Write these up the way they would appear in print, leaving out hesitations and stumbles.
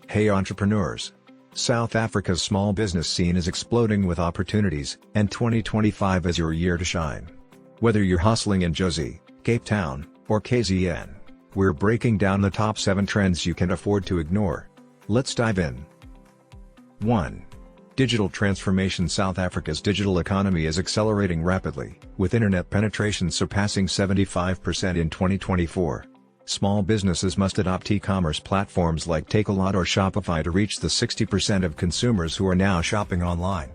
Hey entrepreneurs! South Africa's small business scene is exploding with opportunities, and 2025 is your year to shine. Whether you're hustling in Jozi, Cape Town, or KZN, we're breaking down the top 7 trends you can afford to ignore. Let's dive in. 1. Digital transformation. South Africa's digital economy is accelerating rapidly, with internet penetration surpassing 75% in 2024. Small businesses must adopt e-commerce platforms like Takealot or Shopify to reach the 60% of consumers who are now shopping online.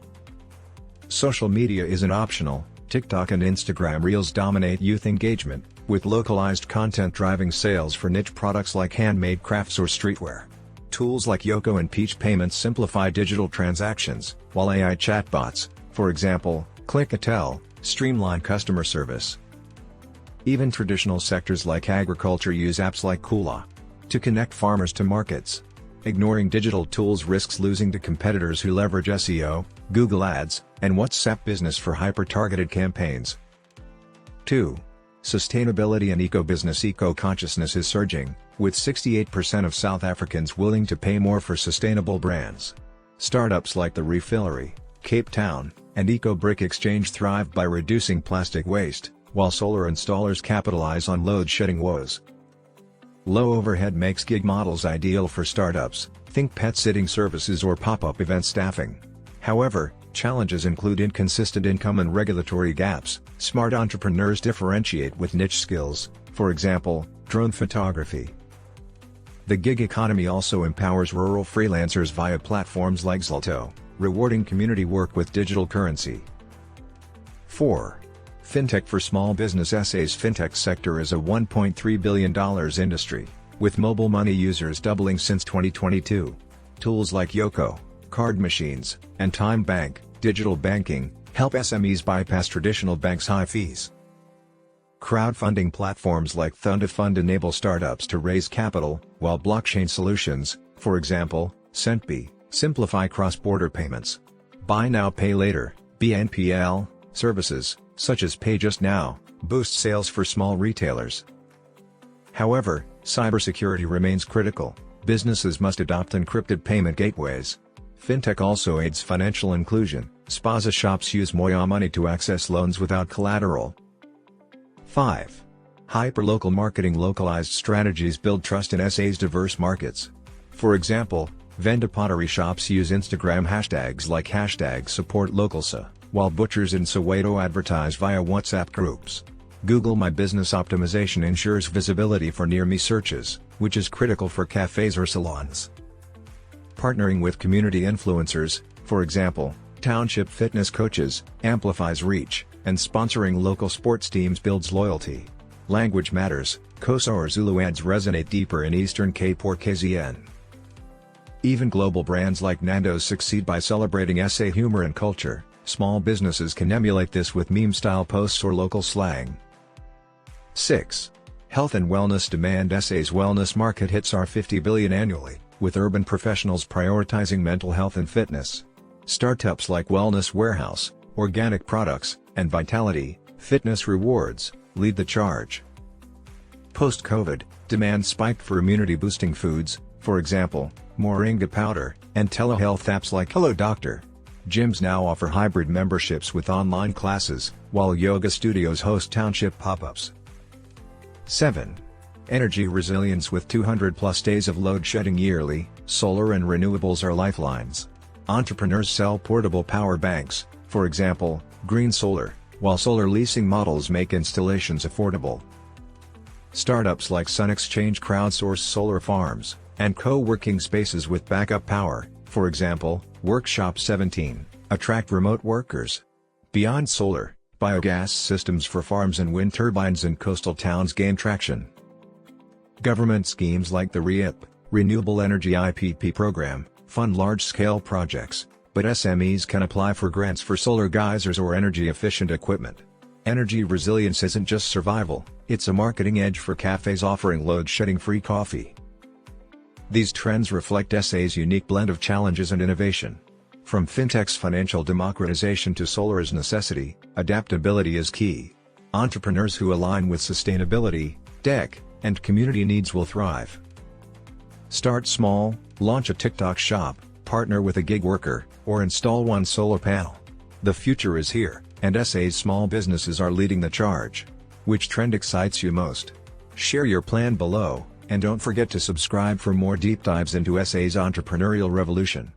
Social media isn't optional. TikTok and Instagram Reels dominate youth engagement, with localized content driving sales for niche products like handmade crafts or streetwear. Tools like Yoko and Peach Payments simplify digital transactions, while AI chatbots, for example, Click-a-Tell, streamline customer service. Even traditional sectors like agriculture use apps like Kula to connect farmers to markets. Ignoring digital tools risks losing to competitors who leverage SEO, Google Ads, and WhatsApp Business for hyper-targeted campaigns. 2. Sustainability and eco-business. Eco-consciousness is surging, with 68% of South Africans willing to pay more for sustainable brands. Startups like the Refillery, Cape Town, and Eco-Brick Exchange thrive by reducing plastic waste, while solar installers capitalize on load-shedding woes. Low overhead makes gig models ideal for startups, think pet-sitting services or pop-up event staffing. However, challenges include inconsistent income and regulatory gaps. Smart entrepreneurs differentiate with niche skills, for example, drone photography. The gig economy also empowers rural freelancers via platforms like Zalto, rewarding community work with digital currency. 4. Fintech for small business. SA's fintech sector is a $1.3 billion industry, with mobile money users doubling since 2022. Tools like Yoko, card machines, and Time Bank, digital banking, help SMEs bypass traditional banks' high fees. Crowdfunding platforms like Thundafund enable startups to raise capital, while blockchain solutions, for example, Centbee, simplify cross-border payments. Buy now pay later, BNPL, services, such as Pay Just Now, boost sales for small retailers. However, cybersecurity remains critical. Businesses must adopt encrypted payment gateways. Fintech also aids financial inclusion. Spaza shops use Moya Money to access loans without collateral. 5. Hyperlocal marketing. Localized strategies build trust in SA's diverse markets. For example, Venda pottery shops use Instagram hashtags like #SupportLocalSA, while butchers in Soweto advertise via WhatsApp groups. Google My Business optimization ensures visibility for near-me searches, which is critical for cafes or salons. Partnering with community influencers, for example, Township Fitness Coaches, amplifies reach, and sponsoring local sports teams builds loyalty. Language matters. Xhosa or Zulu ads resonate deeper in Eastern Cape or KZN. Even global brands like Nando's succeed by celebrating SA humor and culture. Small businesses can emulate this with meme-style posts or local slang. 6. Health and wellness demand. SA's wellness market hits $50 billion annually, with urban professionals prioritizing mental health and fitness. Startups like Wellness Warehouse, Organic Products, and Vitality, Fitness Rewards, lead the charge. Post-COVID, demand spiked for immunity-boosting foods, for example, moringa powder, and telehealth apps like Hello Doctor. Gyms now offer hybrid memberships with online classes, while yoga studios host township pop-ups. 7. Energy resilience. With 200+ days of load shedding yearly, solar and renewables are lifelines. Entrepreneurs sell portable power banks, for example, green solar, while solar leasing models make installations affordable. Startups like Sun Exchange crowdsource solar farms, and co-working spaces with backup power, for example, Workshop 17, attract remote workers. Beyond solar, biogas systems for farms and wind turbines in coastal towns gain traction. Government schemes like the REIP, Renewable Energy IPP program, fund large-scale projects, but SMEs can apply for grants for solar geysers or energy-efficient equipment. Energy resilience isn't just survival, it's a marketing edge for cafes offering load-shedding free coffee. These trends reflect SA's unique blend of challenges and innovation. From fintech's financial democratization to solar's necessity, adaptability is key. Entrepreneurs who align with sustainability, tech, and community needs will thrive. Start small, launch a TikTok shop, partner with a gig worker, or install one solar panel. The future is here, and SA's small businesses are leading the charge. Which trend excites you most? Share your plan below, and don't forget to subscribe for more deep dives into SA's entrepreneurial revolution.